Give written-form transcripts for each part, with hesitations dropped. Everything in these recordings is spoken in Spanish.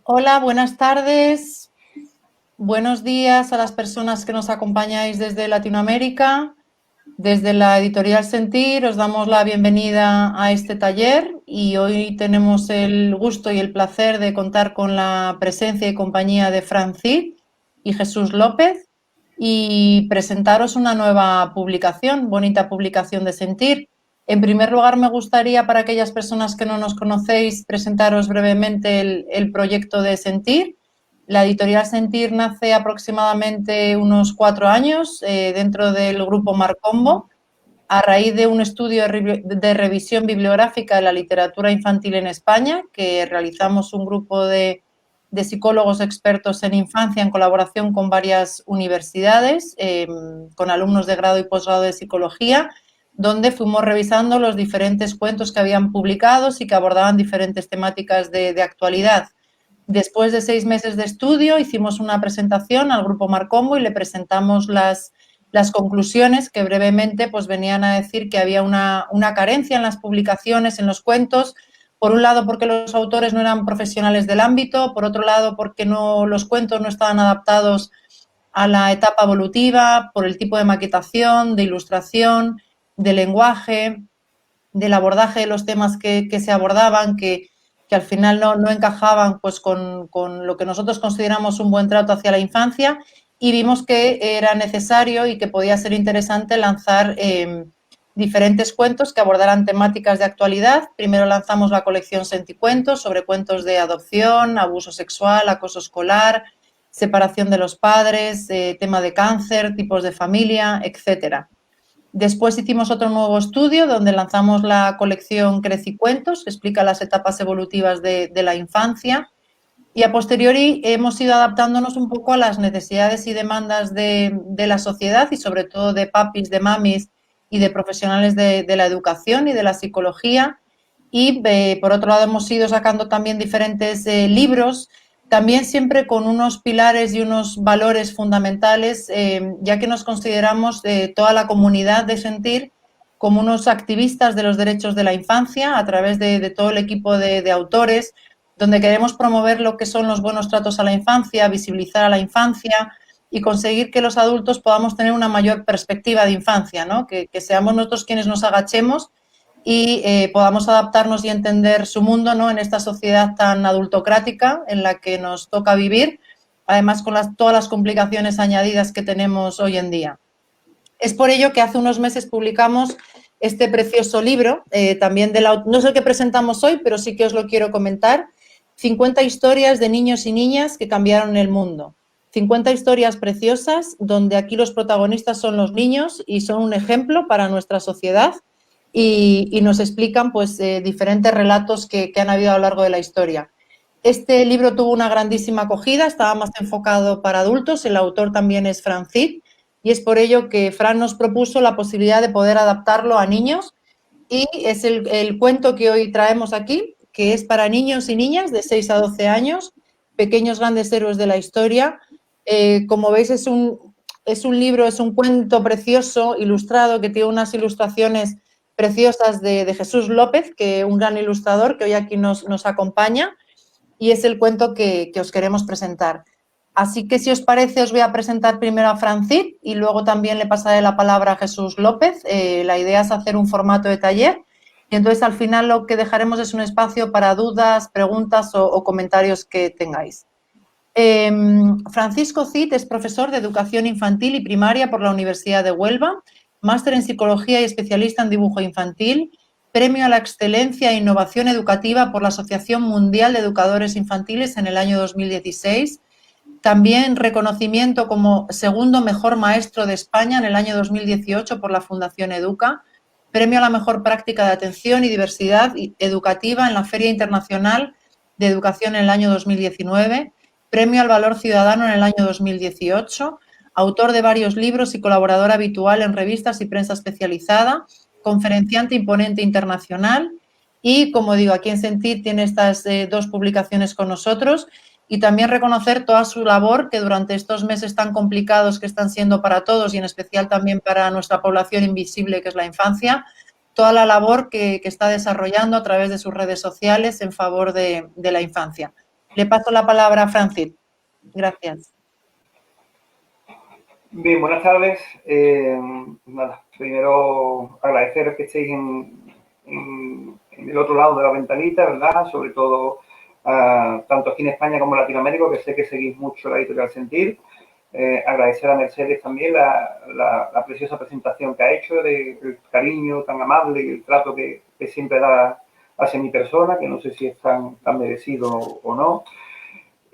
Hola, buenas tardes. Buenos días a las personas que nos acompañáis desde Latinoamérica. Desde la editorial Sentir os damos la bienvenida a este taller y hoy tenemos el gusto y el placer de contar con la presencia y compañía de Fran Cid y Jesús López y presentaros una nueva publicación, bonita publicación de Sentir. En primer lugar, me gustaría, para aquellas personas que no nos conocéis, presentaros brevemente el proyecto de Sentir. La editorial Sentir nace aproximadamente unos 4 años dentro del grupo Marcombo, a raíz de un estudio de revisión bibliográfica de la literatura infantil en España, que realizamos un grupo de psicólogos expertos en infancia en colaboración con varias universidades, con alumnos de grado y posgrado de psicología, donde fuimos revisando los diferentes cuentos que habían publicado y que abordaban diferentes temáticas de actualidad. Después de 6 meses de estudio, hicimos una presentación al grupo Marcombo y le presentamos las conclusiones que brevemente pues, venían a decir que había una carencia en las publicaciones, en los cuentos. Por un lado, porque los autores no eran profesionales del ámbito, por otro lado, porque los cuentos no estaban adaptados a la etapa evolutiva, por el tipo de maquetación, de ilustración, de lenguaje, del abordaje de los temas que se abordaban, que al final no encajaban pues, con lo que nosotros consideramos un buen trato hacia la infancia, y vimos que era necesario y que podía ser interesante lanzar diferentes cuentos que abordaran temáticas de actualidad. Primero lanzamos la colección Senticuentos sobre cuentos de adopción, abuso sexual, acoso escolar, separación de los padres, tema de cáncer, tipos de familia, etcétera. Después hicimos otro nuevo estudio donde lanzamos la colección Crecicuentos, que explica las etapas evolutivas de la infancia, y a posteriori hemos ido adaptándonos un poco a las necesidades y demandas de la sociedad y sobre todo de papis, de mamis y de profesionales de la educación y de la psicología. Y por otro lado hemos ido sacando también diferentes libros, también siempre con unos pilares y unos valores fundamentales, ya que nos consideramos toda la comunidad de Sentir como unos activistas de los derechos de la infancia a través de todo el equipo de autores, donde queremos promover lo que son los buenos tratos a la infancia, visibilizar a la infancia y conseguir que los adultos podamos tener una mayor perspectiva de infancia, ¿no? Que seamos nosotros quienes nos agachemos y podamos adaptarnos y entender su mundo, ¿no? En esta sociedad tan adultocrática en la que nos toca vivir, además con todas las complicaciones añadidas que tenemos hoy en día. Es por ello que hace unos meses publicamos este precioso libro, también no es el que presentamos hoy, pero sí que os lo quiero comentar, 50 historias de niños y niñas que cambiaron el mundo. 50 historias preciosas donde aquí los protagonistas son los niños y son un ejemplo para nuestra sociedad y nos explican pues, diferentes relatos que han habido a lo largo de la historia. Este libro tuvo una grandísima acogida, estaba más enfocado para adultos, el autor también es Fran Cid, y es por ello que Fran nos propuso la posibilidad de poder adaptarlo a niños, y es el cuento que hoy traemos aquí, que es para niños y niñas de 6 a 12 años, pequeños grandes héroes de la historia. Como veis es un libro, es un cuento precioso, ilustrado, que tiene unas ilustraciones preciosas de Jesús López, que un gran ilustrador que hoy aquí nos acompaña, y es el cuento que os queremos presentar. Así que, si os parece, os voy a presentar primero a Fran Cid y luego también le pasaré la palabra a Jesús López. La idea es hacer un formato de taller y entonces al final lo que dejaremos es un espacio para dudas, preguntas o comentarios que tengáis. Francisco Cid es profesor de Educación Infantil y Primaria por la Universidad de Huelva, máster en Psicología y especialista en dibujo infantil, premio a la excelencia e innovación educativa por la Asociación Mundial de Educadores Infantiles en el año 2016, también reconocimiento como segundo mejor maestro de España en el año 2018 por la Fundación Educa, premio a la mejor práctica de atención y diversidad educativa en la Feria Internacional de Educación en el año 2019, premio al Valor Ciudadano en el año 2018, autor de varios libros y colaborador habitual en revistas y prensa especializada, conferenciante y ponente internacional, y, como digo, aquí en Sentir tiene estas 2 publicaciones con nosotros, y también reconocer toda su labor, que durante estos meses tan complicados que están siendo para todos y en especial también para nuestra población invisible, que es la infancia, toda la labor que está desarrollando a través de sus redes sociales en favor de la infancia. Le paso la palabra a Francis. Gracias. Bien, buenas tardes. Nada, primero agradeceros que estéis en el otro lado de la ventanita, ¿verdad? Sobre todo tanto aquí en España como en Latinoamérica, que sé que seguís mucho la editorial Sentir. Agradecer a Mercedes también la preciosa presentación que ha hecho, el cariño tan amable y el trato que siempre da hacia mi persona, que no sé si es tan merecido o no.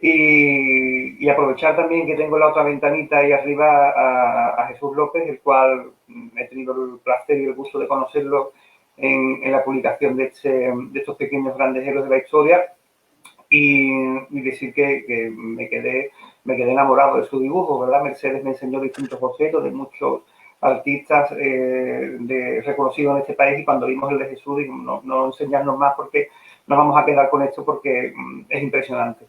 Y aprovechar también que tengo la otra ventanita ahí arriba a Jesús López, el cual he tenido el placer y el gusto de conocerlo en la publicación de estos pequeños grandes héroes de la historia, y decir que me quedé enamorado de su dibujo, ¿verdad? Mercedes me enseñó distintos bocetos de muchos artistas reconocidos en este país, y cuando vimos el de Jesús dijimos, no enseñarnos más porque nos vamos a quedar con esto porque es impresionante.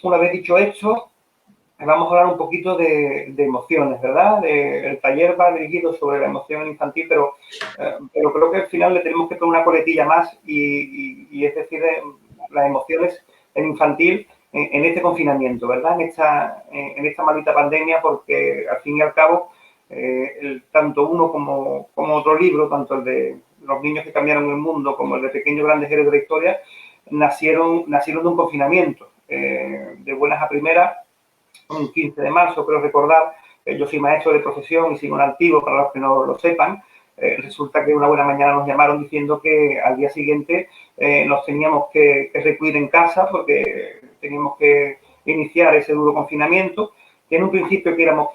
Una vez dicho esto, vamos a hablar un poquito de emociones, ¿verdad? El taller va dirigido sobre la emoción infantil, pero creo que al final le tenemos que poner una coletilla más, y es decir, las emociones en infantil en este confinamiento, ¿verdad? En esta maldita pandemia, porque al fin y al cabo, tanto uno como otro libro, tanto el de Los niños que cambiaron el mundo como el de Pequeños grandes héroes de la historia, nacieron de un confinamiento. De buenas a primeras, un 15 de marzo, creo recordar, yo soy maestro de profesión y sigo en activo, para los que no lo sepan. Resulta que una buena mañana nos llamaron diciendo que al día siguiente nos teníamos que recluir en casa porque teníamos que iniciar ese duro confinamiento, que en un principio que éramos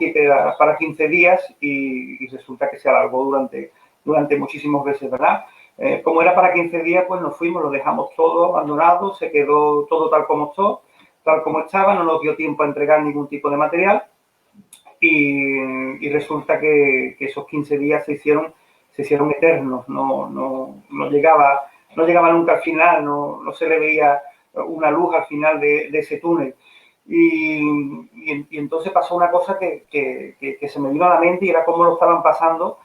para 15 días y resulta que se alargó durante muchísimos meses, ¿verdad? Como era para 15 días, pues nos fuimos, lo dejamos todo abandonado, se quedó todo tal como estaba, no nos dio tiempo a entregar ningún tipo de material, y resulta que esos 15 días se hicieron eternos, no llegaba nunca al final, no se le veía una luz al final de ese túnel. Y entonces pasó una cosa que se me vino a la mente, y era cómo lo estaban pasando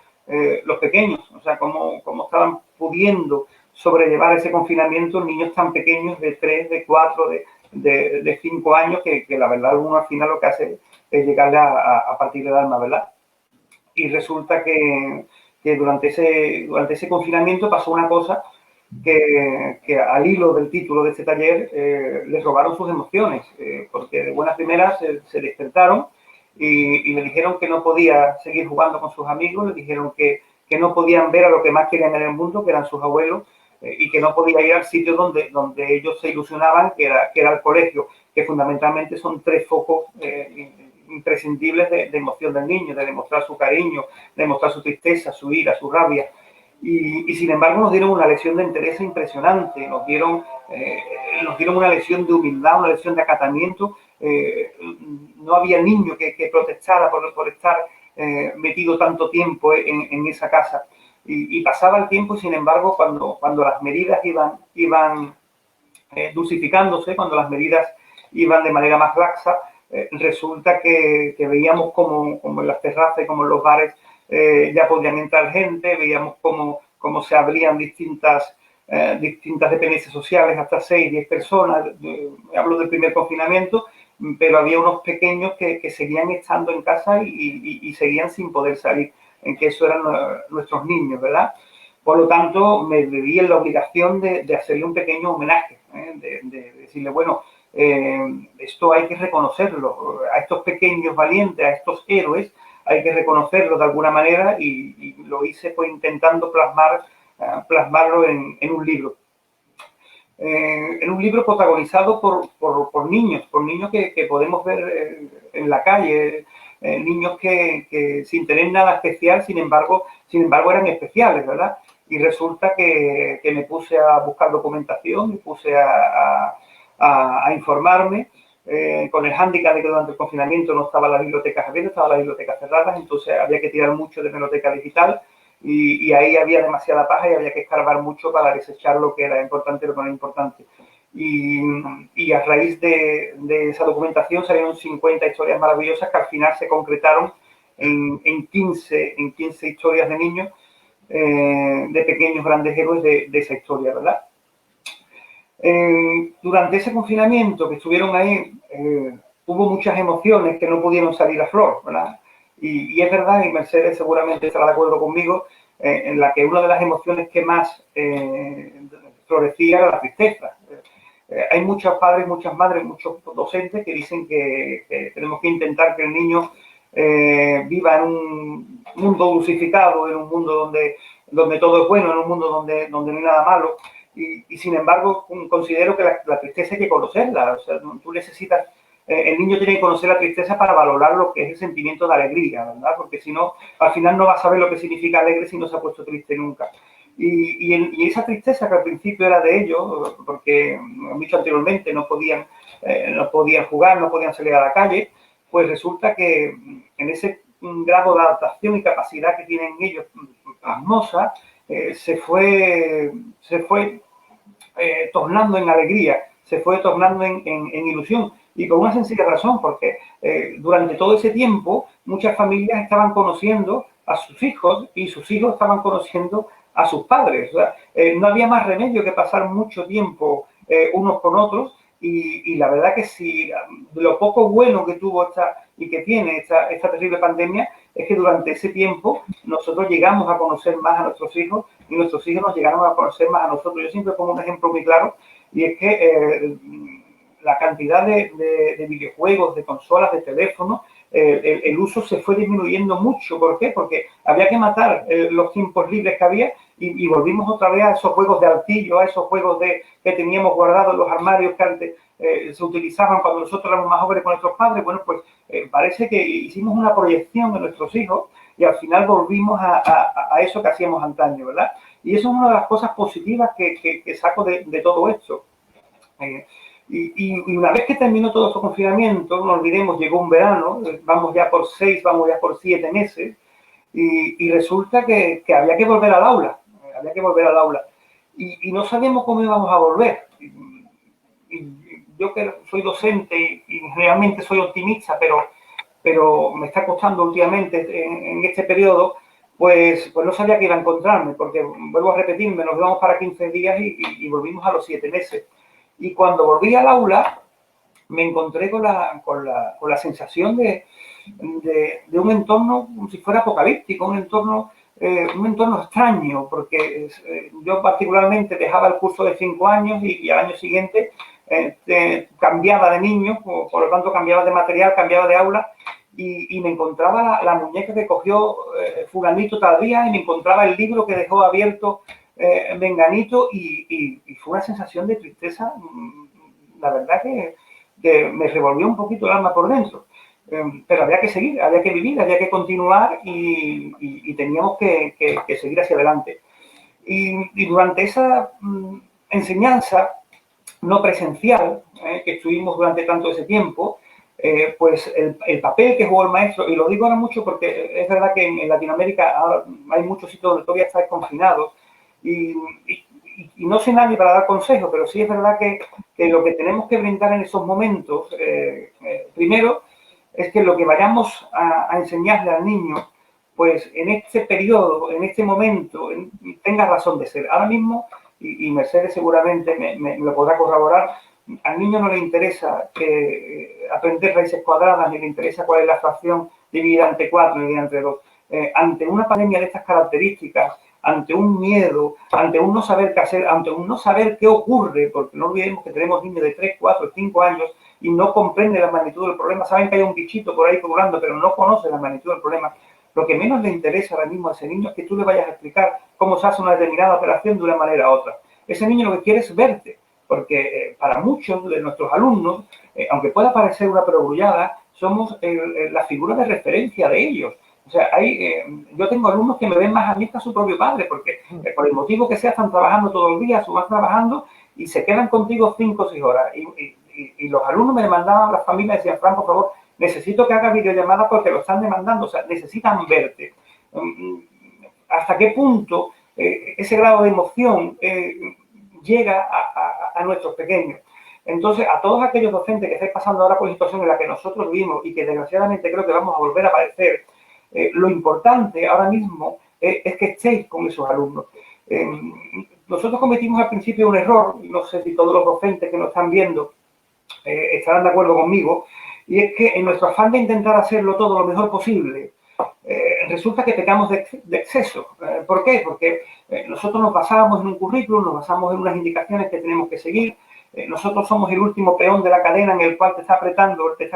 los pequeños, o sea, cómo estaban pudiendo sobrellevar ese confinamiento niños tan pequeños de 3, de 4, de 5 años, que la verdad uno al final lo que hace es llegarle a partir del alma, ¿verdad? Y resulta que durante ese confinamiento pasó una cosa que al hilo del título de este taller les robaron sus emociones, porque de buenas primeras se despertaron y le dijeron que no podía seguir jugando con sus amigos, le dijeron que no podían ver a lo que más querían en el mundo, que eran sus abuelos, y que no podía ir al sitio donde ellos se ilusionaban, que era el colegio, que fundamentalmente son 3 focos imprescindibles de emoción del niño, de demostrar su cariño, de demostrar su tristeza, su ira, su rabia. Y sin embargo nos dieron una lección de interés impresionante, nos dieron una lección de humildad, una lección de acatamiento. No había niño que protestara por estar metido tanto tiempo en esa casa. Y pasaba el tiempo, y sin embargo, cuando las medidas iban dulcificándose, cuando las medidas iban de manera más laxa, resulta que veíamos como en las terrazas y como en los bares ya podían entrar gente, veíamos cómo se abrían distintas dependencias sociales, hasta 6, 10 personas. Hablo del primer confinamiento, pero había unos pequeños que seguían estando en casa y seguían sin poder salir, en que eso eran nuestros niños, ¿verdad? Por lo tanto, me vi en la obligación de hacerle un pequeño homenaje, de decirle, bueno, esto hay que reconocerlo, a estos pequeños valientes, a estos héroes, hay que reconocerlo de alguna manera, y lo hice pues intentando plasmarlo en un libro. En un libro protagonizado por niños que podemos ver en la calle, niños que sin tener nada especial, sin embargo eran especiales, ¿verdad? Y resulta que me puse a buscar documentación, me puse a informarme, con el hándicap de que durante el confinamiento no estaban las bibliotecas abiertas, estaban las bibliotecas cerradas, entonces había que tirar mucho de biblioteca digital, y ahí había demasiada paja y había que escarbar mucho para desechar lo que era importante y lo que no era importante. Y a raíz de esa documentación salieron 50 historias maravillosas que al final se concretaron en 15 historias de niños, de pequeños grandes héroes de esa historia, ¿verdad? Durante ese confinamiento que estuvieron ahí, hubo muchas emociones que no pudieron salir a flor, ¿verdad? Y es verdad, y Mercedes seguramente estará de acuerdo conmigo, en la que una de las emociones que más florecía era la tristeza. Hay muchos padres, muchas madres, muchos docentes que dicen que tenemos que intentar que el niño viva en un mundo dulcificado, en un mundo donde todo es bueno, en un mundo donde no hay nada malo. Y sin embargo, considero que la tristeza hay que conocerla. O sea, tú necesitas, el niño tiene que conocer la tristeza para valorar lo que es el sentimiento de alegría, ¿verdad? Porque si no, al final no va a saber lo que significa alegre si no se ha puesto triste nunca. Y esa tristeza que al principio era de ellos, porque, como he dicho anteriormente, no podían jugar, no podían salir a la calle, pues resulta que en ese grado de adaptación y capacidad que tienen ellos pasmosa, se fue tornando en alegría, se fue tornando en ilusión. Y por una sencilla razón, porque durante todo ese tiempo muchas familias estaban conociendo a sus hijos y sus hijos estaban conociendo a sus padres. O sea, no había más remedio que pasar mucho tiempo unos con otros y la verdad que si lo poco bueno que tuvo y que tiene esta terrible pandemia es que durante ese tiempo nosotros llegamos a conocer más a nuestros hijos y nuestros hijos nos llegaron a conocer más a nosotros. Yo siempre pongo un ejemplo muy claro y es que la cantidad de videojuegos, de consolas, de teléfonos, el uso se fue disminuyendo mucho. ¿Por qué? Porque había que matar los tiempos libres que había y volvimos otra vez a esos juegos de altillo, a esos juegos que teníamos guardados en los armarios que antes se utilizaban cuando nosotros éramos más jóvenes con nuestros padres. Bueno, pues parece que hicimos una proyección en nuestros hijos y al final volvimos a eso que hacíamos antaño, ¿verdad? Y eso es una de las cosas positivas que saco de todo esto. Y una vez que terminó todo este confinamiento, no olvidemos, llegó un verano, vamos ya por 6, vamos ya por 7 meses, y resulta que había que volver al aula, y no sabíamos cómo íbamos a volver. Y yo que soy docente y realmente soy optimista, pero me está costando últimamente en este periodo, pues no sabía que iba a encontrarme, porque vuelvo a repetirme, nos vamos para 15 días y volvimos a los 7 meses. Y cuando volví al aula, me encontré con la sensación de un entorno como si fuera apocalíptico, un entorno extraño, porque yo particularmente dejaba el curso de 5 años y al año siguiente cambiaba de niño, por lo tanto cambiaba de material, cambiaba de aula, y me encontraba la muñeca que cogió fulanito tal día y me encontraba el libro que dejó abierto menganito y fue una sensación de tristeza, la verdad que me revolvió un poquito el alma por dentro. Pero había que seguir, había que vivir, había que continuar y teníamos que seguir hacia adelante. Y durante esa enseñanza no presencial que estuvimos durante tanto ese tiempo, pues el papel que jugó el maestro, y lo digo ahora mucho porque es verdad que en Latinoamérica ahora hay muchos sitios donde todavía estáis confinados y no soy nadie para dar consejos, pero sí es verdad que lo que tenemos que brindar en esos momentos, primero, es que lo que vayamos a enseñarle al niño, pues en este periodo, en este momento, tenga razón de ser. Ahora mismo, y Mercedes seguramente me lo podrá corroborar, al niño no le interesa aprender raíces cuadradas, ni le interesa cuál es la fracción dividida entre 4 ni dividida entre 2. Ante una pandemia de estas características, ante un miedo, ante un no saber qué hacer, ante un no saber qué ocurre, porque no olvidemos que tenemos niños de 3, 4, 5 años y no comprenden la magnitud del problema, saben que hay un bichito por ahí curando, pero no conocen la magnitud del problema. Lo que menos le interesa ahora mismo a ese niño es que tú le vayas a explicar cómo se hace una determinada operación de una manera u otra. Ese niño lo que quiere es verte, porque para muchos de nuestros alumnos, aunque pueda parecer una perogrullada, somos la figura de referencia de ellos. O sea, yo tengo alumnos que me ven más a mí que a su propio padre, porque por el motivo que sea están trabajando todo el día, van trabajando y se quedan contigo 5 o 6 horas. Y los alumnos me demandaban, las familias decían, Fran, por favor, necesito que hagas videollamadas porque lo están demandando, o sea, necesitan verte. ¿Hasta qué punto ese grado de emoción llega a nuestros pequeños? Entonces, a todos aquellos docentes que estáis pasando ahora por la situación en la que nosotros vivimos y que desgraciadamente creo que vamos a volver a padecer, lo importante ahora mismo es que estéis con esos alumnos. nosotros cometimos al principio un error, no sé si todos los docentes que nos están viendo estarán de acuerdo conmigo, y es que en nuestro afán de intentar hacerlo todo lo mejor posible, resulta que pecamos de exceso. ¿Por qué? Porque nosotros nos basábamos en un currículum, nos basamos en unas indicaciones que tenemos que seguir. Nosotros somos el último peón de la cadena en el cual te están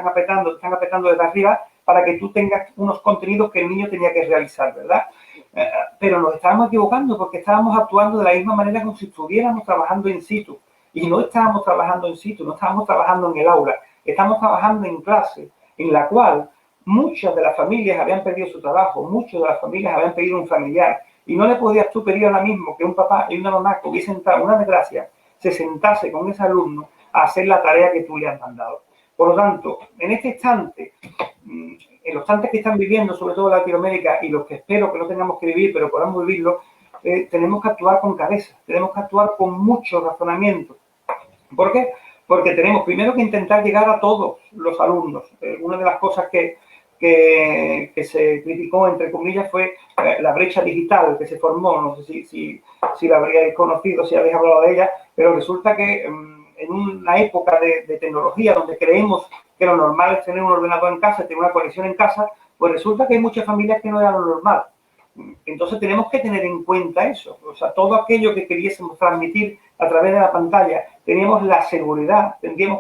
apretando desde arriba para que tú tengas unos contenidos que el niño tenía que realizar, ¿verdad? Pero nos estábamos equivocando porque estábamos actuando de la misma manera como si estuviéramos trabajando in situ. Y no estábamos trabajando in situ, no estábamos trabajando en el aula, estamos trabajando en clase, en la cual muchas de las familias habían perdido su trabajo, muchas de las familias habían perdido un familiar, y no le podías tú pedir ahora mismo que un papá y una mamá que hubiesen entrado en una desgracia se sentase con ese alumno a hacer la tarea que tú le has mandado. Por lo tanto, en este instante, en los instantes que están viviendo, sobre todo en Latinoamérica, y los que espero que no tengamos que vivir, pero podamos vivirlo, tenemos que actuar con cabeza, tenemos que actuar con mucho razonamiento. ¿Por qué? Porque tenemos primero que intentar llegar a todos los alumnos. Una de las cosas que se criticó, entre comillas, fue la brecha digital que se formó. No sé si la habríais conocido, si habéis hablado de ella, pero resulta que en una época de tecnología donde creemos que lo normal es tener un ordenador en casa, tener una conexión en casa, pues resulta que hay muchas familias que no era lo normal. Entonces tenemos que tener en cuenta eso. O sea, todo aquello que queriésemos transmitir a través de la pantalla, tendríamos que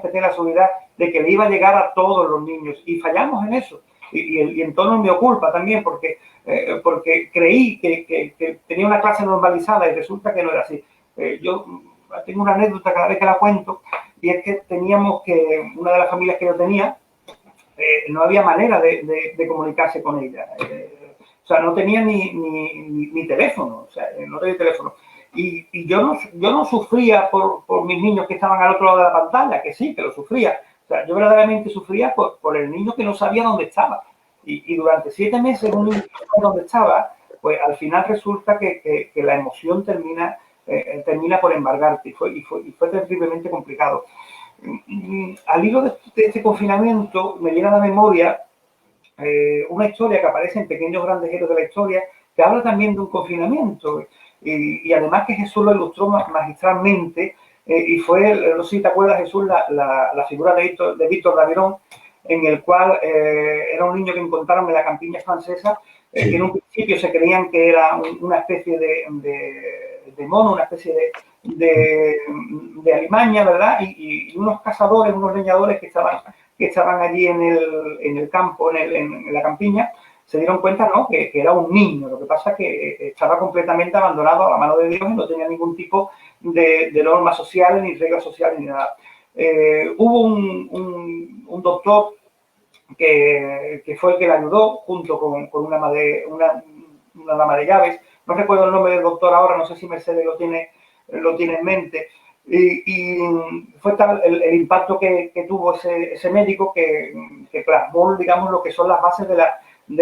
tener la seguridad de que le iba a llegar a todos los niños. Y fallamos en eso. Y en tono me culpa también, porque creí que tenía una clase normalizada y resulta que no era así. Yo tengo una anécdota cada vez que la cuento, y es que una de las familias que yo tenía, no había manera de comunicarse con ella. O sea, no tenía ni teléfono, o sea, no tenía teléfono. Y yo no sufría por mis niños que estaban al otro lado de la pantalla, que sí, que lo sufría. O sea, yo verdaderamente sufría por el niño que no sabía dónde estaba. Y durante 7 meses un niño no sabía dónde estaba, pues al final resulta que la emoción termina por embargarte, y fue terriblemente complicado. Al hilo de este confinamiento me viene a la memoria una historia que aparece en Pequeños Grandes Héroes de la Historia, que habla también de un confinamiento, y además que Jesús lo ilustró magistralmente, y fue, no sé si te acuerdas, Jesús, la figura de Víctor Davirón, en el cual era un niño que encontraron en la campiña francesa, sí, que en un principio se creían que era una especie de mono, una especie de alimaña, ¿verdad? Y unos cazadores, unos leñadores que estaban allí en el campo, en la campiña, se dieron cuenta, ¿no?, que era un niño. Lo que pasa es que estaba completamente abandonado a la mano de Dios y no tenía ningún tipo de normas sociales, ni reglas sociales, ni nada. Hubo un doctor que fue el que le ayudó, junto con una dama de llaves. No recuerdo el nombre del doctor ahora, no sé si Mercedes lo tiene en mente. Y fue tal el impacto que tuvo ese médico que plasmó, digamos, lo que son las bases de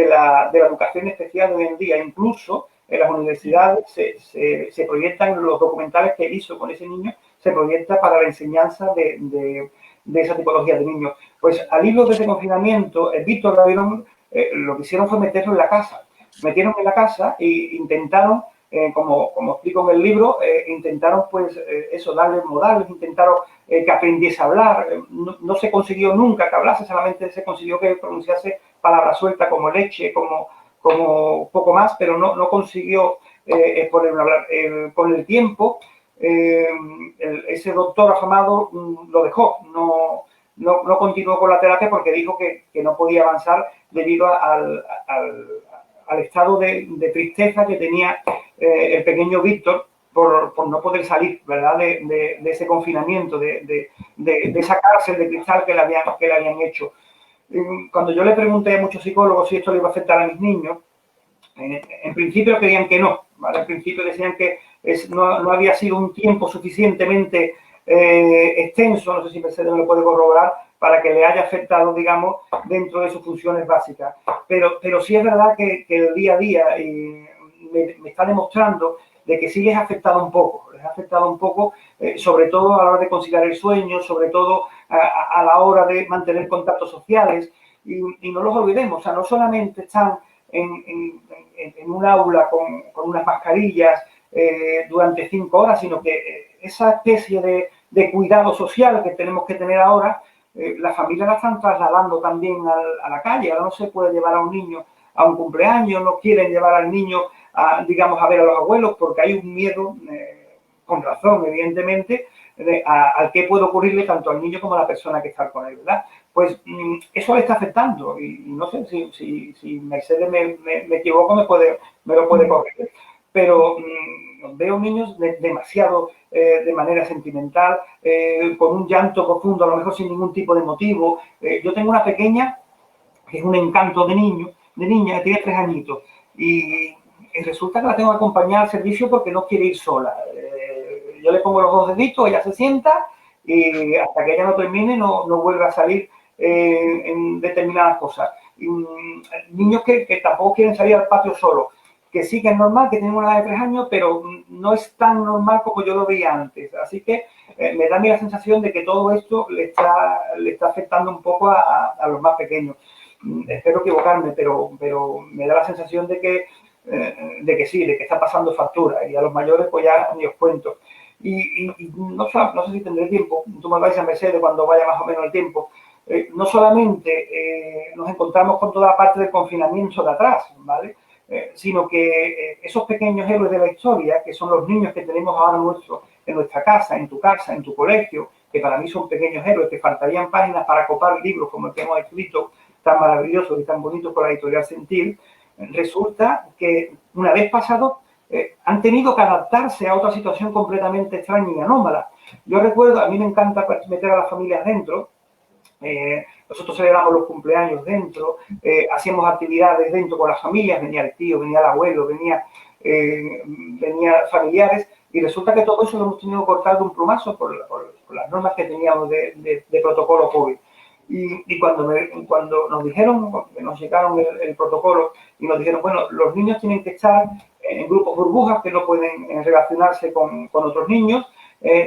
la educación especial de hoy en día. Incluso en las universidades se proyectan los documentales que hizo con ese niño, se proyecta para la enseñanza de esa tipología de niños. Pues al hilo de ese confinamiento, Víctor Davirón lo que hicieron fue meterlo en la casa. Metieron en la casa e intentaron, como explico en el libro, intentaron pues eso, darle modales, intentaron que aprendiese a hablar. No se consiguió nunca que hablase, solamente se consiguió que pronunciase palabras sueltas como leche, como poco más, pero no consiguió ponerlo a hablar. Con el tiempo, ese doctor afamado lo dejó, no continuó con la terapia porque dijo que no podía avanzar debido al estado de tristeza que tenía el pequeño Víctor por no poder salir, ¿verdad?, de ese confinamiento, de esa cárcel de cristal que le habían hecho. Cuando yo le pregunté a muchos psicólogos si esto le iba a afectar a mis niños, en principio creían que no, ¿vale? En principio decían que no había sido un tiempo suficientemente extenso, no sé si Mercedes me lo puede corroborar, para que le haya afectado, digamos, dentro de sus funciones básicas. Pero sí es verdad que el día a día me está demostrando de que sí les ha afectado un poco, sobre todo a la hora de conciliar el sueño, sobre todo a la hora de mantener contactos sociales, y no los olvidemos, o sea, no solamente están en un aula con unas mascarillas durante 5 horas, sino que esa especie de cuidado social que tenemos que tener ahora, las familias la están trasladando también a la calle. Ahora no se puede llevar a un niño a un cumpleaños, no quieren llevar al niño, digamos, a ver a los abuelos, porque hay un miedo, con razón, evidentemente, al que puede ocurrirle tanto al niño como a la persona que está con él, ¿verdad? Pues eso le está afectando y no sé si Mercedes me equivoco, me lo puede corregir, pero veo niños demasiado de manera sentimental, con un llanto profundo, a lo mejor sin ningún tipo de motivo. Yo tengo una pequeña que es un encanto de niña, que tiene 3 añitos, y resulta que la tengo que acompañar al servicio porque no quiere ir sola. Yo le pongo los 2 deditos, ella se sienta y hasta que ella no termine no vuelve a salir en determinadas cosas. Y, niños que tampoco quieren salir al patio solos, que sí que es normal, que tienen una edad de 3 años, pero no es tan normal como yo lo veía antes. Así que me da a mí la sensación de que todo esto le está afectando un poco a los más pequeños. Espero equivocarme, pero me da la sensación de que sí, de que está pasando factura. Y a los mayores, pues ya ni os cuento. Y no sé si tendré tiempo, tú me vais a Mercedes cuando vaya más o menos el tiempo. No solamente nos encontramos con toda la parte del confinamiento de atrás, ¿vale? Sino que esos pequeños héroes de la historia, que son los niños que tenemos ahora en nuestra casa, en tu colegio, que para mí son pequeños héroes, que faltarían páginas para copar libros como el que hemos escrito, tan maravillosos y tan bonitos por la editorial Sentir, resulta que una vez pasado han tenido que adaptarse a otra situación completamente extraña y anómala. Yo recuerdo, a mí me encanta meter a las familias dentro. Nosotros celebramos los cumpleaños dentro, hacíamos actividades dentro con las familias, venía el tío, venía el abuelo, venía familiares, y resulta que todo eso lo hemos tenido que cortar de un plumazo por las normas que teníamos de protocolo COVID. Y cuando nos dijeron, nos llegaron el protocolo y nos dijeron, bueno, los niños tienen que estar en grupos burbujas que no pueden relacionarse con otros niños,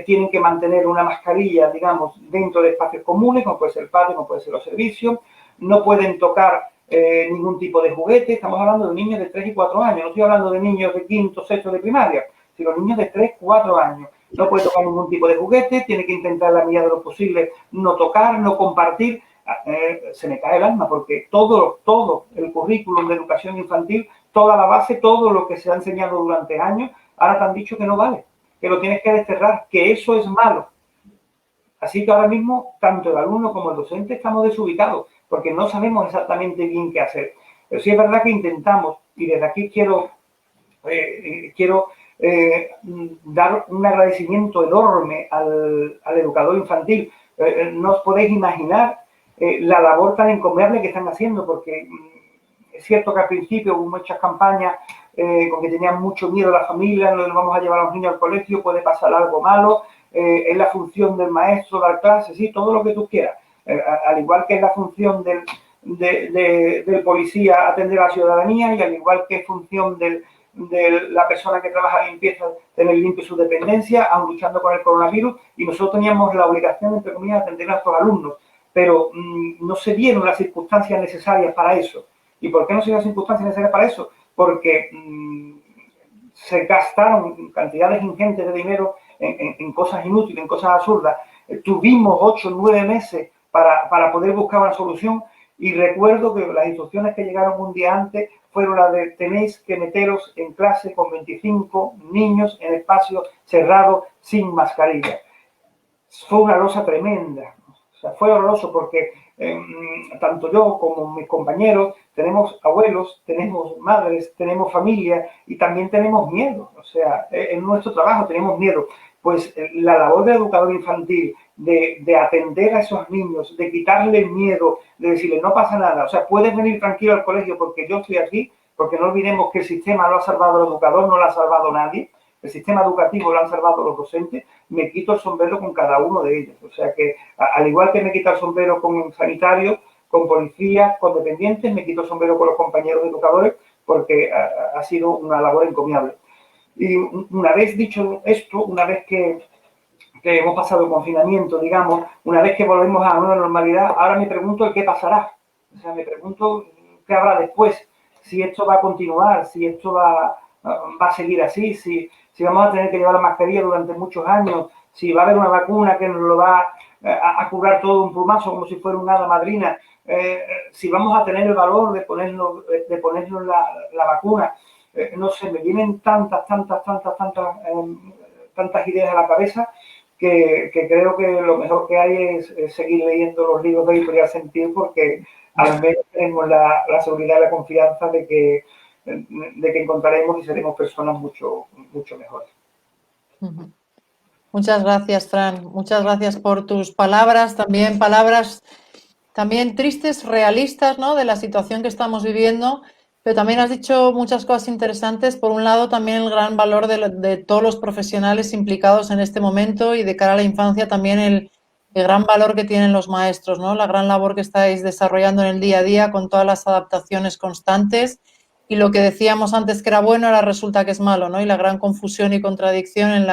tienen que mantener una mascarilla, digamos, dentro de espacios comunes, como puede ser el patio, como puede ser los servicios, no pueden tocar ningún tipo de juguete. Estamos hablando de niños de 3 y 4 años, no estoy hablando de niños de quinto, sexto de primaria, sino niños de 3, 4 años. No puede tocar ningún tipo de juguete, tiene que intentar en la medida de lo posible no tocar, no compartir. Se me cae el alma porque todo el currículum de educación infantil, toda la base, todo lo que se ha enseñado durante años, ahora te han dicho que no vale, que lo tienes que desterrar, que eso es malo. Así que ahora mismo, tanto el alumno como el docente estamos desubicados, porque no sabemos exactamente bien qué hacer. Pero sí es verdad que intentamos, y desde aquí quiero dar un agradecimiento enorme al educador infantil. No os podéis imaginar la labor tan encomiable que están haciendo, porque es cierto que al principio hubo muchas campañas con que tenían mucho miedo a la familia, no vamos a llevar a los niños al colegio, puede pasar algo malo, es la función del maestro dar clases, sí, todo lo que tú quieras. Al igual que es la función del policía atender a la ciudadanía, y al igual que es función de la persona que trabaja en limpieza tener limpio su dependencia, aún luchando con el coronavirus, y nosotros teníamos la obligación, entre comillas, de atender a nuestros alumnos, pero no se dieron las circunstancias necesarias para eso. ¿Y por qué no se dieron las circunstancias necesarias para eso? Porque se gastaron cantidades ingentes de dinero en cosas inútiles, en cosas absurdas. Tuvimos 8 o 9 meses para poder buscar una solución, y recuerdo que las instrucciones que llegaron un día antes fueron las de tenéis que meteros en clase con 25 niños en espacio cerrado sin mascarilla. Fue una losa tremenda. O sea, fue horroroso porque tanto yo como mis compañeros tenemos abuelos, tenemos madres, tenemos familia y también tenemos miedo. O sea, en nuestro trabajo tenemos miedo. Pues la labor del educador infantil, de atender a esos niños, de quitarle el miedo, de decirles no pasa nada. O sea, puedes venir tranquilo al colegio porque yo estoy aquí, porque no olvidemos que el sistema lo ha salvado el educador, no lo ha salvado nadie. El sistema educativo lo han salvado los docentes, me quito el sombrero con cada uno de ellos. O sea que, al igual que me quito el sombrero con sanitarios, con policías, con dependientes, me quito el sombrero con los compañeros educadores, porque ha sido una labor encomiable. Y una vez dicho esto, una vez que hemos pasado el confinamiento, digamos, una vez que volvemos a la nueva normalidad, ahora me pregunto el qué pasará. O sea, me pregunto qué habrá después, si esto va a continuar, si esto va a seguir así, si si vamos a tener que llevar la mascarilla durante muchos años, si va a haber una vacuna que nos lo va a curar todo un plumazo como si fuera una hada madrina, si vamos a tener el valor de ponernos la vacuna. No sé, me vienen tantas ideas a la cabeza que creo que lo mejor que hay es seguir leyendo los libros de Editorial Sentir, porque al menos tenemos la seguridad y la confianza de que encontraremos y seremos personas mucho mejores. Muchas gracias, Fran. Muchas gracias por tus palabras, palabras tristes, realistas, ¿no?, de la situación que estamos viviendo, pero también has dicho muchas cosas interesantes. Por un lado, también el gran valor de todos los profesionales implicados en este momento, y de cara a la infancia también el gran valor que tienen los maestros, ¿no?, la gran labor que estáis desarrollando en el día a día con todas las adaptaciones constantes, y lo que decíamos antes que era bueno ahora resulta que es malo, ¿no?, y la gran confusión y contradicción en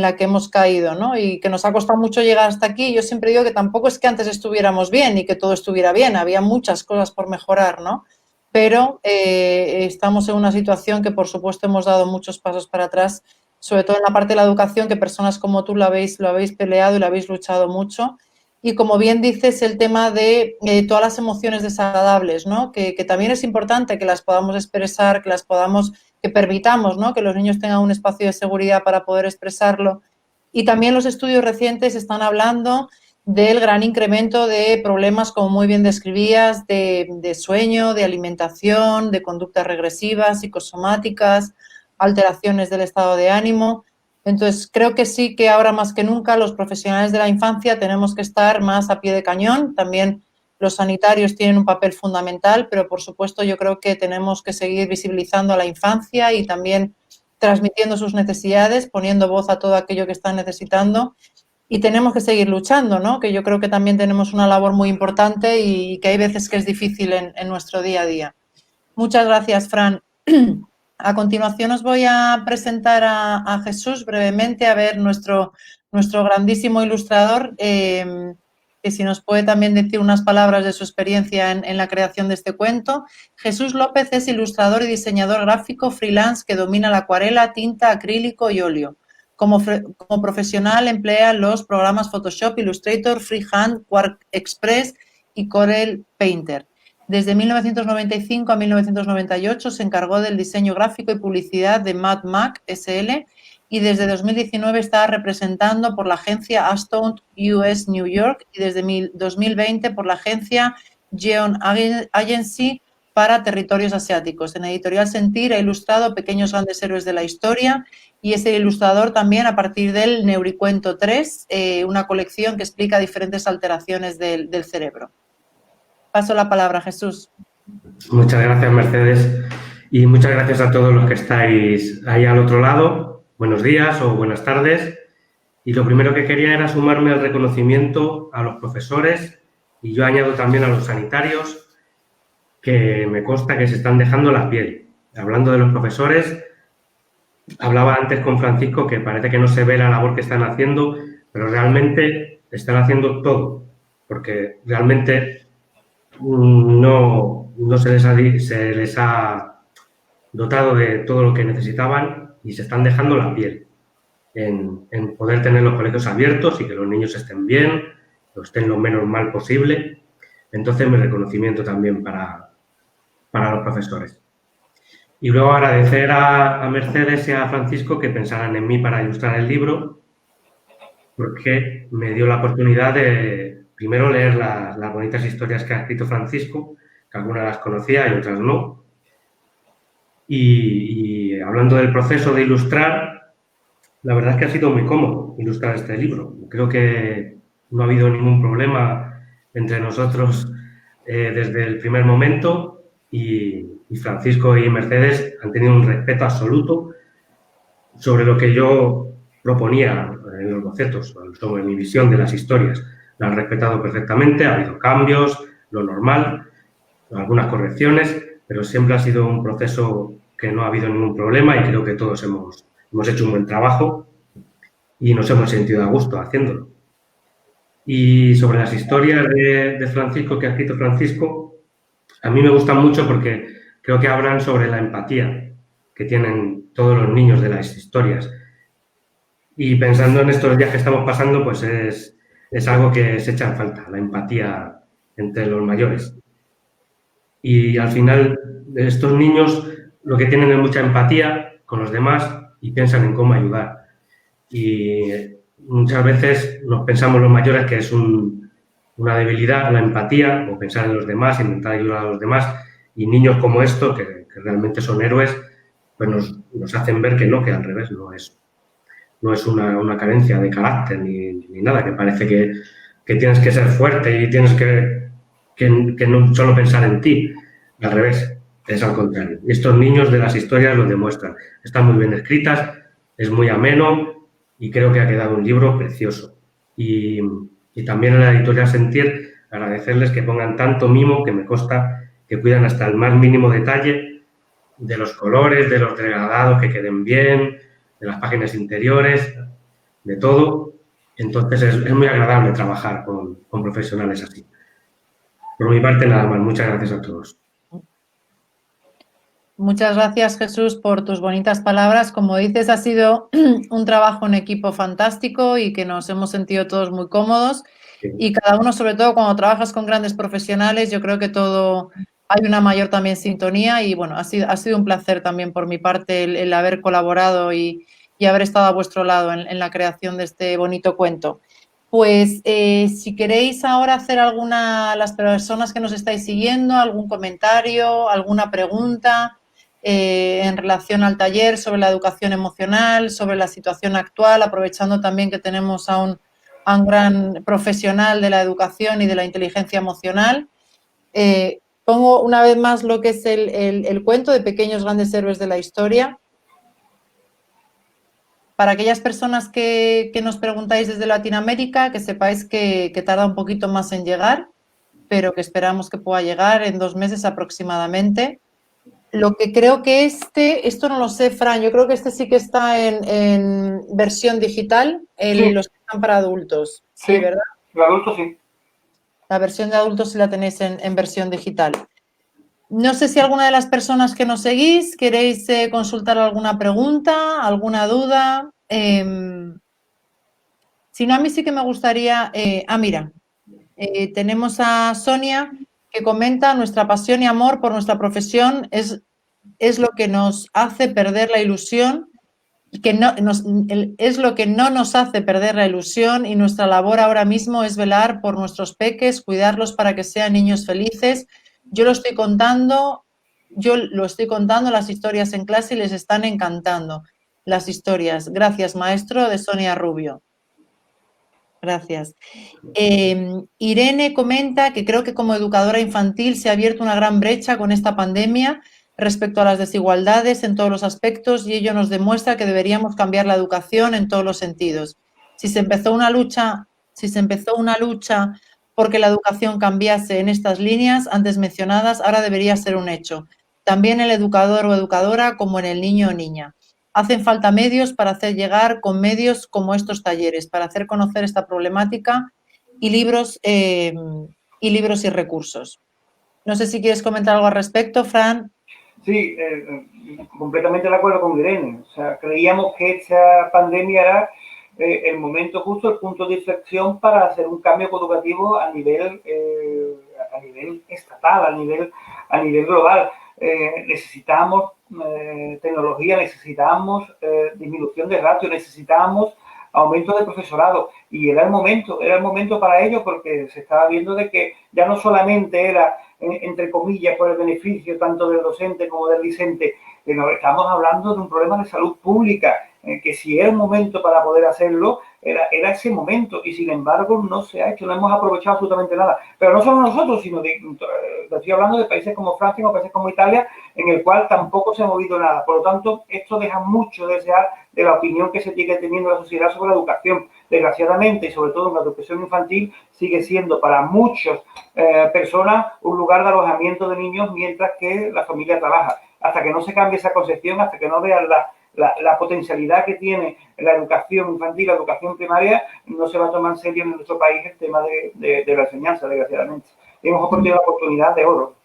la que hemos caído, ¿no?, y que nos ha costado mucho llegar hasta aquí. Yo siempre digo que tampoco es que antes estuviéramos bien y que todo estuviera bien, había muchas cosas por mejorar, ¿no?, pero estamos en una situación que, por supuesto, hemos dado muchos pasos para atrás, sobre todo en la parte de la educación, que personas como tú lo habéis peleado y lo habéis luchado mucho. Y como bien dices, el tema de todas las emociones desagradables, ¿no?, que también es importante que las podamos expresar, que permitamos, ¿no?, que los niños tengan un espacio de seguridad para poder expresarlo. Y también los estudios recientes están hablando del gran incremento de problemas, como muy bien describías, de sueño, de alimentación, de conductas regresivas, psicosomáticas, alteraciones del estado de ánimo. Entonces, creo que sí, que ahora más que nunca los profesionales de la infancia tenemos que estar más a pie de cañón. También los sanitarios tienen un papel fundamental, pero por supuesto yo creo que tenemos que seguir visibilizando a la infancia y también transmitiendo sus necesidades, poniendo voz a todo aquello que están necesitando, y tenemos que seguir luchando, ¿no?, que yo creo que también tenemos una labor muy importante y que hay veces que es difícil en nuestro día a día. Muchas gracias, Fran. A continuación os voy a presentar a Jesús brevemente, a ver nuestro grandísimo ilustrador, que si nos puede también decir unas palabras de su experiencia en la creación de este cuento. Jesús López es ilustrador y diseñador gráfico freelance que domina la acuarela, tinta, acrílico y óleo. Como profesional emplea los programas Photoshop, Illustrator, Freehand, Quark Express y Corel Painter. Desde 1995 a 1998 se encargó del diseño gráfico y publicidad de Mad Mac SL, y desde 2019 está representando por la agencia Aston US New York, y desde 2020 por la agencia Geon Agency para territorios asiáticos. En Editorial Sentir ha ilustrado Pequeños grandes héroes de la historia, y es el ilustrador también a partir del Neuricuento 3, una colección que explica diferentes alteraciones del cerebro. Paso la palabra a Jesús. Muchas gracias, Mercedes, y muchas gracias a todos los que estáis ahí al otro lado. Buenos días o buenas tardes. Y lo primero que quería era sumarme al reconocimiento a los profesores, y yo añado también a los sanitarios, que me consta que se están dejando la piel. Hablando de los profesores, hablaba antes con Francisco que parece que no se ve la labor que están haciendo, pero realmente están haciendo todo, porque realmente no se les ha dotado de todo lo que necesitaban, y se están dejando la piel en poder tener los colegios abiertos y que los niños estén bien, o estén lo menos mal posible. Entonces, mi reconocimiento también para los profesores. Y luego agradecer a Mercedes y a Francisco que pensaran en mí para ilustrar el libro, porque me dio la oportunidad de primero leer las bonitas historias que ha escrito Francisco, que algunas las conocía y otras no. Y hablando del proceso de ilustrar, la verdad es que ha sido muy cómodo ilustrar este libro. Creo que no ha habido ningún problema entre nosotros desde el primer momento, y Francisco y Mercedes han tenido un respeto absoluto sobre lo que yo proponía en los bocetos, sobre mi visión de las historias. La han respetado perfectamente, ha habido cambios, lo normal, algunas correcciones, pero siempre ha sido un proceso que no ha habido ningún problema, y creo que todos hemos hecho un buen trabajo y nos hemos sentido a gusto haciéndolo. Y sobre las historias de Francisco, que ha escrito Francisco, a mí me gustan mucho porque creo que hablan sobre la empatía. que tienen todos los niños de las historias. Y pensando en estos días que estamos pasando, pues es algo que se echa en falta, la empatía entre los mayores. Y al final, estos niños lo que tienen es mucha empatía con los demás y piensan en cómo ayudar. Y muchas veces nos pensamos los mayores que es una debilidad la empatía o pensar en los demás, intentar ayudar a los demás. Y niños como estos, que realmente son héroes, pues nos hacen ver que no, que al revés, no es una carencia de carácter ni nada, que parece que tienes que ser fuerte y tienes que no solo pensar en ti. Al revés, es al contrario. Y estos niños de las historias lo demuestran. Están muy bien escritas, es muy ameno y creo que ha quedado un libro precioso. Y también a la editorial Sentir, agradecerles que pongan tanto mimo, que me consta que cuidan hasta el más mínimo detalle de los colores, de los degradados, que queden bien, de las páginas interiores, de todo. Entonces es muy agradable trabajar con profesionales así. Por mi parte, nada más. Muchas gracias a todos. Muchas gracias, Jesús, por tus bonitas palabras. Como dices, ha sido un trabajo en equipo fantástico y que nos hemos sentido todos muy cómodos. Sí. Y cada uno, sobre todo cuando trabajas con grandes profesionales, yo creo que todo hay una mayor también sintonía y bueno, ha sido un placer también por mi parte el haber colaborado y haber estado a vuestro lado en la creación de este bonito cuento. Pues si queréis ahora hacer las personas que nos estáis siguiendo, algún comentario, alguna pregunta en relación al taller sobre la educación emocional, sobre la situación actual, aprovechando también que tenemos a un gran profesional de la educación y de la inteligencia emocional. Pongo una vez más lo que es el cuento de Pequeños Grandes Héroes de la Historia. Para aquellas personas que nos preguntáis desde Latinoamérica, que sepáis que tarda un poquito más en llegar, pero que esperamos que pueda llegar en 2 meses aproximadamente. Lo que creo que esto no lo sé, Fran, yo creo que este sí que está en versión digital, Sí. los que están para adultos. Sí, ¿Verdad? Los adultos sí. La versión de adultos sí la tenéis en versión digital. No sé si alguna de las personas que nos seguís queréis consultar alguna pregunta, alguna duda. Si no, a mí sí que me gustaría... mira, tenemos a Sonia que comenta: nuestra pasión y amor por nuestra profesión es lo que nos hace perder la ilusión, es lo que no nos hace perder la ilusión, y nuestra labor ahora mismo es velar por nuestros peques, cuidarlos para que sean niños felices. Yo lo estoy contando, las historias en clase y les están encantando las historias. Gracias, maestro, de Sonia Rubio. Gracias. Irene comenta que creo que como educadora infantil se ha abierto una gran brecha con esta pandemia respecto a las desigualdades en todos los aspectos, y ello nos demuestra que deberíamos cambiar la educación en todos los sentidos. Si se empezó una lucha porque la educación cambiase en estas líneas antes mencionadas, ahora debería ser un hecho. También el educador o educadora, como en el niño o niña. Hacen falta medios para hacer llegar, con medios como estos talleres, para hacer conocer esta problemática, y libros y recursos. No sé si quieres comentar algo al respecto, Fran. Sí, completamente de acuerdo con Irene. O sea, creíamos que esta pandemia era el momento justo, el punto de inflexión para hacer un cambio educativo a nivel estatal, a nivel global. Necesitamos tecnología, necesitamos disminución de ratio, necesitamos aumento de profesorado, y era el momento para ello, porque se estaba viendo de que ya no solamente era, entre comillas, por el beneficio tanto del docente como del discente, sino estamos hablando de un problema de salud pública, que si era un momento para poder hacerlo, era ese momento, y sin embargo no se ha hecho, no hemos aprovechado absolutamente nada. Pero no solo nosotros, sino estoy hablando de países como Francia o países como Italia, en el cual tampoco se ha movido nada. Por lo tanto, esto deja mucho de desear de la opinión que se sigue teniendo la sociedad sobre la educación. Desgraciadamente, y sobre todo en la educación infantil, sigue siendo para muchas personas un lugar de alojamiento de niños mientras que la familia trabaja. Hasta que no se cambie esa concepción, hasta que no vean la potencialidad que tiene la educación infantil, la educación primaria, no se va a tomar en serio en nuestro país el tema de la enseñanza, desgraciadamente. Hemos perdido la oportunidad de oro.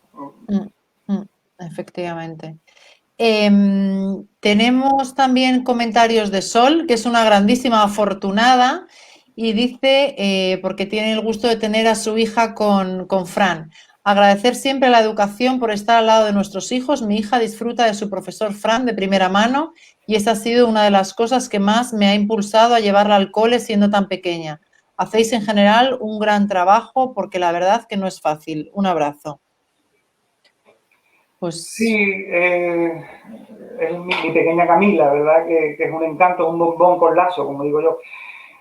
Efectivamente. Tenemos también comentarios de Sol, que es una grandísima afortunada, y dice, porque tiene el gusto de tener a su hija con Fran, agradecer siempre la educación por estar al lado de nuestros hijos. Mi hija disfruta de su profesor Fran de primera mano y esa ha sido una de las cosas que más me ha impulsado a llevarla al cole siendo tan pequeña. Hacéis en general un gran trabajo porque la verdad que no es fácil. Un abrazo. Pues Sí, es mi pequeña Camila, ¿verdad? Que es un encanto, un bombón con lazo, como digo yo.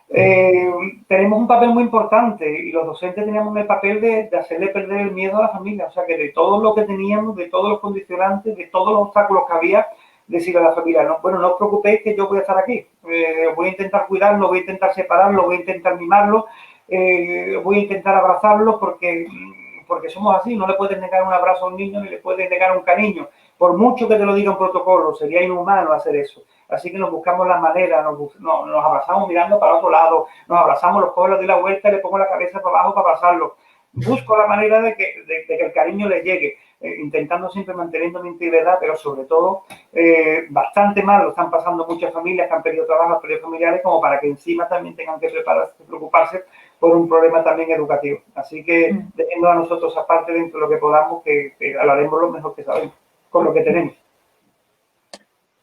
Tenemos un papel muy importante y los docentes teníamos el papel de hacerle perder el miedo a la familia, o sea que de todo lo que teníamos, de todos los condicionantes, de todos los obstáculos que había, decirle a la familia, no, bueno, no os preocupéis que yo voy a estar aquí, voy a intentar cuidarlo, voy a intentar separarlo, voy a intentar mimarlo, voy a intentar abrazarlo porque somos así, no le puedes negar un abrazo a un niño ni le puedes negar un cariño, por mucho que te lo diga un protocolo, sería inhumano hacer eso. Así que nos buscamos las maneras, nos abrazamos mirando para otro lado, nos abrazamos, los cojo, le doy la vuelta y le pongo la cabeza para abajo para abrazarlo. Busco la manera de que el cariño le llegue, intentando siempre manteniendo mi integridad, pero sobre todo bastante mal lo están pasando muchas familias que han perdido trabajo, han perdido familiares, como para que encima también tengan que preocuparse por un problema también educativo. Así que dejando a nosotros aparte dentro de lo que podamos, que hablaremos lo mejor que sabemos, con lo que tenemos.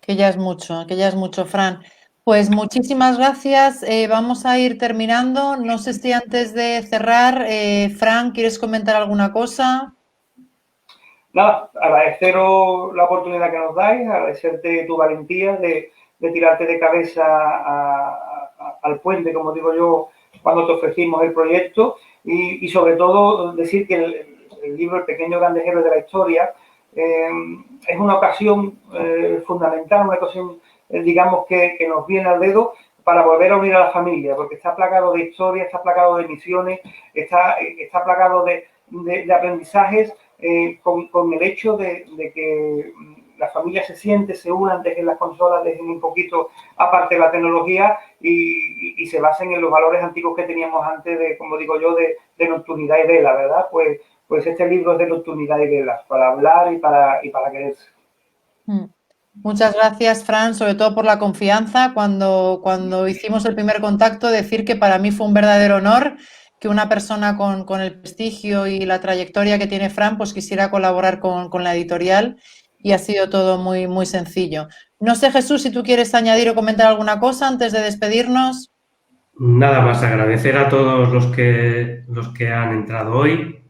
Que ya es mucho, Fran. Pues muchísimas gracias. Vamos a ir terminando. No sé si antes de cerrar, Fran, ¿quieres comentar alguna cosa? Nada, agradeceros la oportunidad que nos dais, agradecerte tu valentía de tirarte de cabeza al puente, como digo yo, cuando te ofrecimos el proyecto y sobre todo decir que el libro El pequeño gran héroe de la historia es una ocasión fundamental, una ocasión, digamos, que nos viene al dedo para volver a unir a la familia, porque está plagado de historias, está plagado de misiones, está plagado de aprendizajes con el hecho de que la familia se siente, se unan, dejen las consolas, dejen un poquito aparte la tecnología y se basen en los valores antiguos que teníamos antes de, como digo yo, de nocturnidad y vela, ¿verdad? Pues este libro es de nocturnidad y vela, para hablar y para quererse. Muchas gracias, Fran, sobre todo por la confianza. Cuando hicimos el primer contacto, decir que para mí fue un verdadero honor que una persona con el prestigio y la trayectoria que tiene Fran, pues quisiera colaborar con la editorial y ha sido todo muy, muy sencillo. No sé, Jesús, si tú quieres añadir o comentar alguna cosa antes de despedirnos. Nada más, agradecer a todos los que han entrado hoy,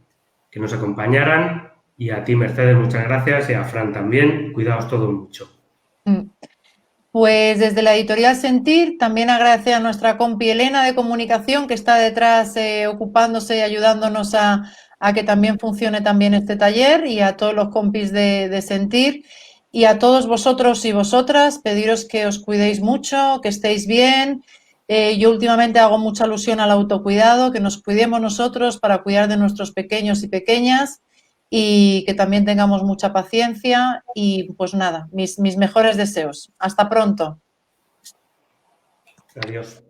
que nos acompañaran, y a ti, Mercedes, muchas gracias, y a Fran también. Cuidaos todos mucho. Pues desde la editorial Sentir, también agradecer a nuestra compi Elena de comunicación, que está detrás ocupándose y ayudándonos a que también funcione también este taller, y a todos los compis de Sentir, y a todos vosotros y vosotras, pediros que os cuidéis mucho, que estéis bien. Yo últimamente hago mucha alusión al autocuidado, que nos cuidemos nosotros para cuidar de nuestros pequeños y pequeñas, y que también tengamos mucha paciencia y pues nada, mis mejores deseos. Hasta pronto. Adiós.